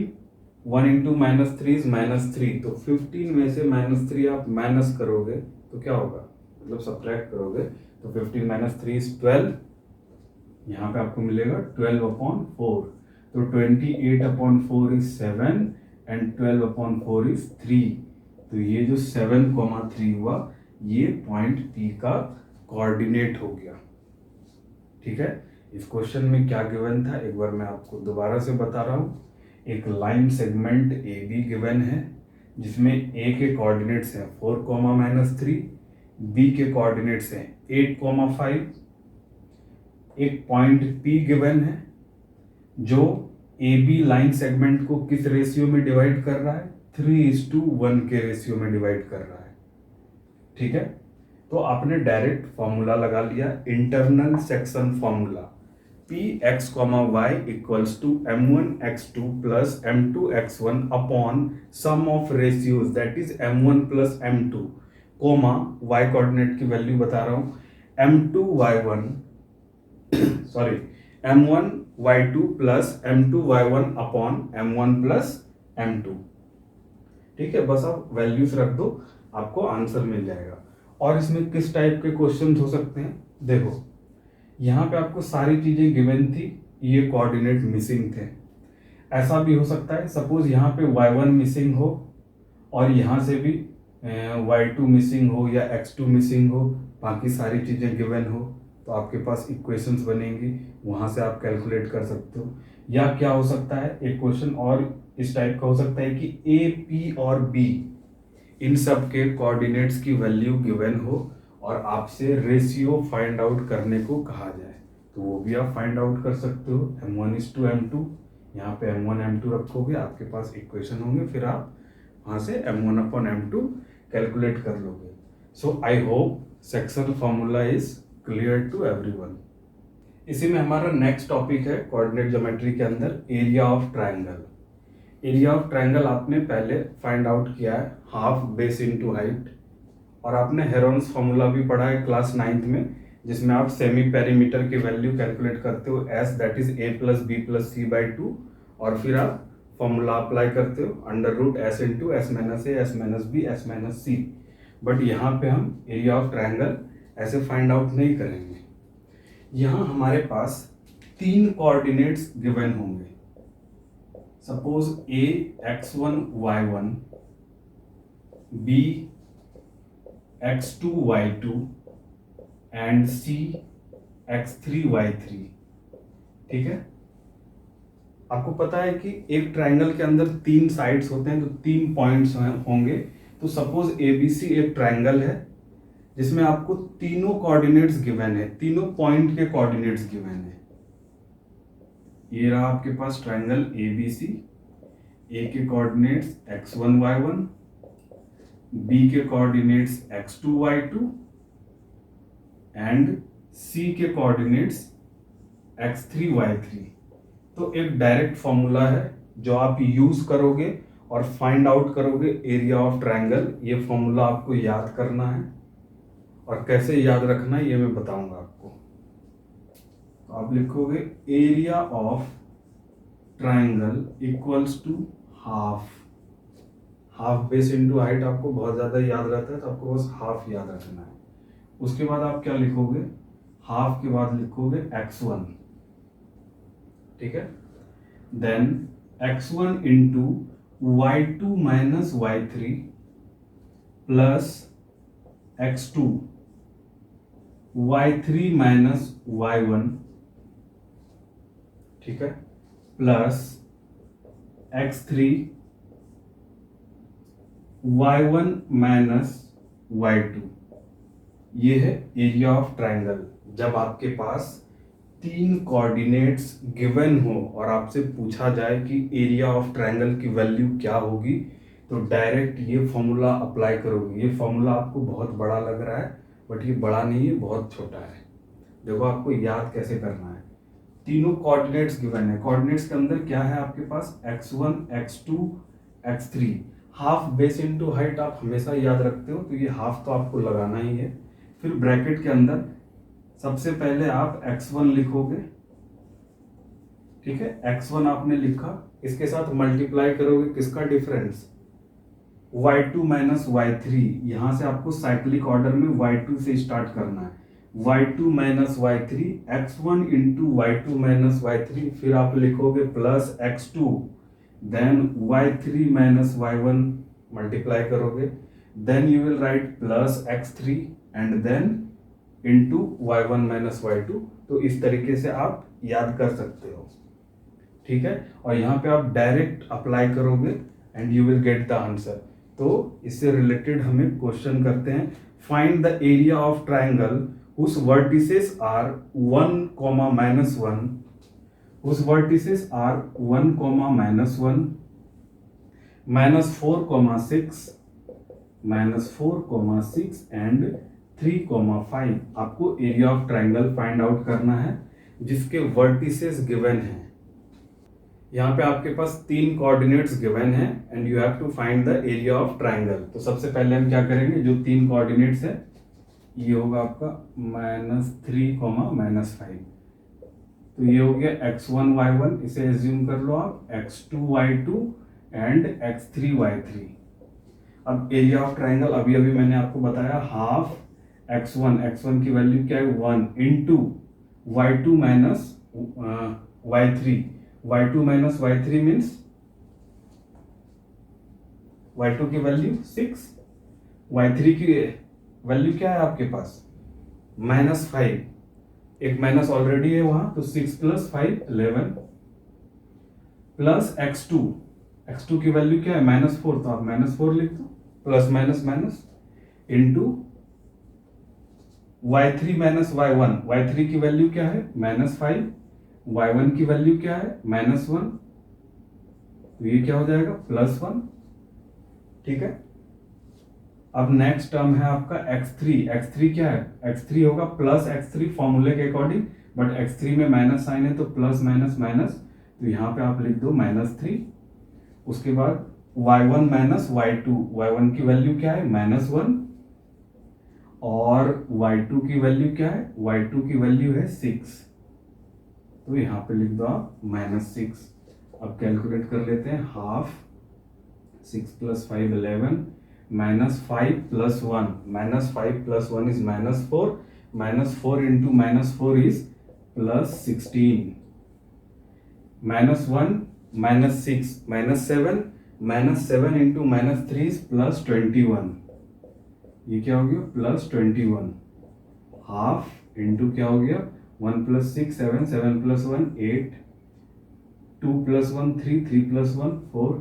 1 into -3 is -3। तो 15 में से -3 आप माइनस करोगे तो क्या होगा? मतलब सब्ट्रैक्ट करोगे तो 15 - 3 is 12। यहाँ पे आपको मिलेगा 12 upon 4। तो 28 upon 4 is 7 and 12 upon 4 is 3। तो ये जो 7,3 हुआ ये पॉइंट P का कोऑर्डिनेट हो गया। ठीक है, इस क्वेश्चन में क्या गिवन था एक बार मैं आपको दोबारा से बता रहा हूँ। एक लाइन सेगमेंट AB गिवन है जिसमें A के कोऑर्डिनेट्स हैं 4, -3, B के कोऑर्डिनेट्स हैं 8, 5। एक पॉइंट P गिवन है जो AB लाइन सेगमेंट को किस रेशियो में डिवाइड कर रहा है? 3:1 के रेशियो में डिवाइड कर रहा है। ठीक है, तो आपने डायरेक्ट फॉर्मूला लगा लिया, internal section formula. Px, y equals to M1x2 plus M2x1 upon sum of ratios that is M1 plus M2, comma y coordinate की वैल्यू बता रहा हूं M2y1 sorry M1y2 plus M2y1 upon M1 plus M2। ठीक है, बस आप values रख दो, आपको आंसर मिल जाएगा। और इसमें किस टाइप के क्वेश्चन हो सकते हैं? देखो, यहाँ पे आपको सारी चीजें गिवन थी, ये कोऑर्डिनेट मिसिंग थे। ऐसा भी हो सकता है सपोज यहाँ पे y1 मिसिंग हो और यहाँ से भी y2 मिसिंग हो या x2 मिसिंग हो, बाकी सारी चीजें गिवन हो, तो आपके पास इक्वेशंस बनेंगी, वहां से आप कैलकुलेट कर सकते हो। या क्या हो सकता है, एक क्वेश्चन और इस टाइप का हो सकता है कि ए, पी और बी इन सब के कोऑर्डिनेट्स की वैल्यू गिवन हो और आपसे रेशियो फाइंड आउट करने को कहा जाए, तो वो भी आप फाइंड आउट कर सकते हो। m1:m2, यहाँ पे m1 m2 रखोगे, आपके पास इक्वेशन होंगे, फिर आप वहाँ से m1/m2 कैलकुलेट कर लोगे। So I hope sectional formula is clear to everyone. इसी में हमारा नेक्स्ट टॉपिक है कोऑर्डिनेट ज्योमेट्री के अंदर area of triangle. Area of triangle आपने पहले फाइंड आउट किया है, हाफ बेस इनटू हाइट, और आपने हेरोन्स फॉर्मूला भी पढ़ा है क्लास 9th में, जिसमें आप सेमी पेरीमीटर की वैल्यू कैलकुलेट करते हो एस दैट इज a+b+c/2, और फिर आप फॉर्मूला अप्लाई करते हो √s into s minus a s minus b s minus c। But यहाँ पे हम एरिया ऑफ ट्राइंगल ऐसे फाइंड आउट नहीं करेंगे। यहाँ हमारे पास 3 कोऑर्डिनेट्स गिवन होंगे, suppose a x1 y1, b x2 y2 and c x3 y3। ठीक है, आपको पता है कि एक ट्राइंगल के अंदर 3 साइड्स होते हैं, तो 3 पॉइंट्स होंगे। तो सपोज ABC एक ट्राइंगल है जिसमें आपको तीनों कोऑर्डिनेट्स गिवन है, तीनों पॉइंट के कोऑर्डिनेट्स गिवन है। ये रहा आपके पास ट्राइंगल ABC, A के कोऑर्डिनेट्स x1 y1, B के coordinates x2 y2 and C के कोऑर्डिनेट्स x3 y3। तो एक डायरेक्ट फॉर्मूला है जो आप यूज करोगे और फाइंड आउट करोगे एरिया ऑफ ट्राइंगल। ये फॉर्मूला आपको याद करना है, और कैसे याद रखना है ये मैं बताऊंगा आपको। तो आप लिखोगे area of triangle equals to half base into height आपको बहुत ज्यादा याद रहता है, तो आपको बस हाफ याद रखना है। उसके बाद आप क्या लिखोगे, हाफ के बाद लिखोगे x1, ठीक है, then x1 into y2 minus y3 plus x2 y3 minus y1, ठीक है, plus x3 y1 minus y2। ये है एरिया ऑफ ट्राइंगल। जब आपके पास 3 कोऑर्डिनेट्स गिवन हो और आपसे पूछा जाए कि एरिया ऑफ ट्राइंगल की वैल्यू क्या होगी, तो डायरेक्ट ये फॉर्मूला अप्लाई करोगे। ये फॉर्मूला आपको बहुत बड़ा लग रहा है, बट ये बड़ा नहीं है, बहुत छोटा है। देखो आपको याद कैसे करना है। तीनों कोऑर्डिनेट्स गिवन है, कोऑर्डिनेट्स के अंदर क्या है आपके पास x1 x2 x3। Half base into height आप हमेशा याद रखते हो, तो ये हाफ तो आपको लगाना ही है। फिर ब्रैकेट के अंदर सबसे पहले आप x1 लिखोगे, ठीक है, x1 आपने लिखा, इसके साथ मल्टीप्लाई करोगे किसका डिफरेंस, y2 माइनस y3। यहां से आपको साइक्लिक ऑर्डर में y2 से स्टार्ट करना है, y2 minus y3, x1 into y2 minus y3, फिर आप लिखोगे plus x2, then y3 minus y1 multiply करोगे, then you will write plus x3 and then into y1 minus y2। तो इस तरीके से आप याद कर सकते हो, ठीक है, और यहाँ पे आप डायरेक्ट अप्लाई करोगे and you will get the answer. तो इससे रिलेटेड हमें क्वेश्चन करते हैं, find the area of triangle whose vertices are 1, -1, whose vertices are 1, -1, -4, -6 and 3, 5। आपको area of triangle find out करना है जिसके वर्टिसेस गिवन है। यहाँ पे आपके पास 3 कोऑर्डिनेट्स गिवन है and you have to find the area of triangle. तो सबसे पहले हम क्या करेंगे, जो 3 कोऑर्डिनेट्स है ये होगा आपका -3, -5। तो ये हो गया x1 y1, इसे एज्यूम कर लो आप, x2 y2 and x3 y3। अब एरिया ऑफ ट्राइंगल अभी मैंने आपको बताया हाफ x1 की वैल्यू क्या है 1 into y2 minus y3, y2 minus y3 means y2 की वैल्यू 6, y3 की वैल्यू क्या है आपके पास -5, एक माइनस ऑलरेडी है वहां, तो 6 + 5 11 प्लस x2 की वैल्यू क्या है -4, तो आप -4 लिख दो, plus minus minus into y3 minus y3 की वैल्यू क्या है -5, y1 की वैल्यू क्या है -1, तो ये क्या हो जाएगा +1। ठीक है, अब नेक्स्ट टर्म है आपका x3 क्या है, x3 होगा प्लस x3 फॉर्मूले के अकॉर्डिंग, बट x3 में माइनस साइन है तो प्लस माइनस माइनस, तो यहाँ पे आप लिख दो -3। उसके बाद y1 माइनस y1 की वैल्यू क्या है -1, और y2 की वैल्यू क्या है, y2 की वैल्यू है 6, तो यहाँ पे लिख दो आप -6। अब कैलकुलेट कर लेते हैं, half 6 + 5 11 -5 + 1, -5 + 1 is -4, -4 into -4 is +16, -1 -6 -7, -7 into -3 is +21, ये क्या हो गया +21, हाफ इंटू क्या हो गया 1 + 6 7, 7 + 1 8, 2 + 1 3, 3 + 1 4,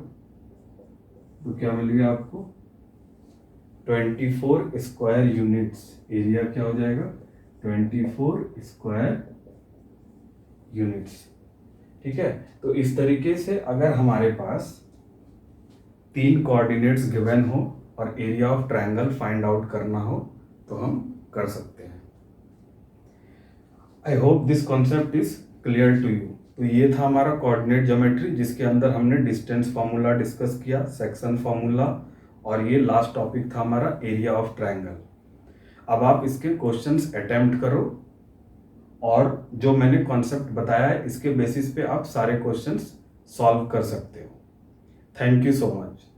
तो क्या मिल गया आपको 24 स्क्वायर यूनिट्स। एरिया क्या हो जाएगा 24 स्क्वायर यूनिट्स। ठीक है, तो इस तरीके से अगर हमारे पास 3 कोऑर्डिनेट्स गिवन हो और area of triangle find out करना हो तो हम कर सकते हैं। I hope this concept is clear to you. तो ये था हमारा कोऑर्डिनेट ज्योमेट्री, जिसके अंदर हमने डिस्टेंस फार्मूला डिस्कस किया, सेक्शन फार्मूला, और ये लास्ट टॉपिक था हमारा एरिया ऑफ ट्रायंगल। अब आप इसके क्वेश्चंस अटेम्प्ट करो, और जो मैंने कॉन्सेप्ट बताया है इसके बेसिस पे आप सारे क्वेश्चंस सॉल्व कर सकते हो। Thank you so much.